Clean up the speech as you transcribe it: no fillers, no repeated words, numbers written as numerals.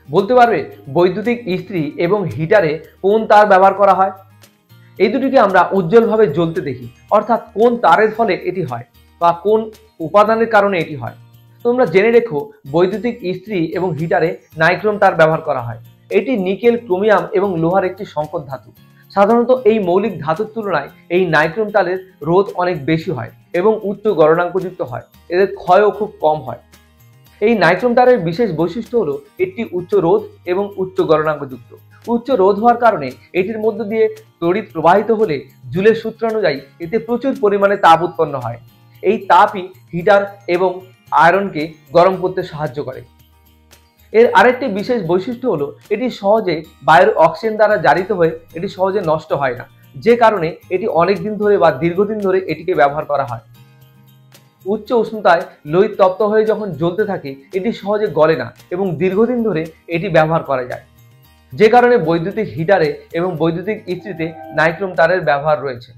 বলতে পারবে বৈদ্যুতিক ইস্ত্রি এবং হিটারে কোন তার ব্যবহার করা হয়? এই দুটিকে আমরা উজ্জ্বলভাবে জ্বলতে দেখি, অর্থাৎ কোন তারের ফলে এটি হয় বা কোন উপাদানের কারণে এটি হয়। তোমরা জেনে রেখো, বৈদ্যুতিক ইস্ত্রি এবং হিটারে নাইক্রোম তার ব্যবহার করা হয়। এটি নিকেল, ক্রোমিয়াম এবং লোহার একটি সংকর ধাতু। সাধারণত এই মৌলিক ধাতুর তুলনায় এই নাইক্রোম তারের রোধ অনেক বেশি হয় এবং উচ্চ গলনাঙ্কযুক্ত হয়। এদের ক্ষয়ও খুব কম হয়। এই নাইক্রোম তারের বিশেষ বৈশিষ্ট্য হলো এটি উচ্চ রোধ এবং উচ্চ গলনাঙ্কযুক্ত। উচ্চ রোধ হওয়ার কারণে এটির মধ্য দিয়ে তড়িৎ প্রবাহিত হলে জুলের সূত্রানুযায়ী এতে প্রচুর পরিমাণে তাপ উৎপন্ন হয়। এই তাপই হিটার এবং আয়রনকে গরম করতে সাহায্য করে। এর আরেকটি বিশেষ বৈশিষ্ট্য হলো এটি সহজে বায়ুর অক্সিজেন দ্বারা জারিত হয়ে এটি সহজে নষ্ট হয় না, যে কারণে এটি অনেক দিন ধরে বা দীর্ঘদিন ধরে এটিকে ব্যবহার করা হয়। উচ্চ উষ্ণতায় লোহিত তপ্ত হয়ে যখন জ্বলতে থাকে এটি সহজে গলে না এবং দীর্ঘদিন ধরে এটি ব্যবহার করা যায়, যে কারণে বৈদ্যুতিক হিটারে এবং বৈদ্যুতিক ইস্ত্রিতে নাইক্রোম তারের ব্যবহার রয়েছে।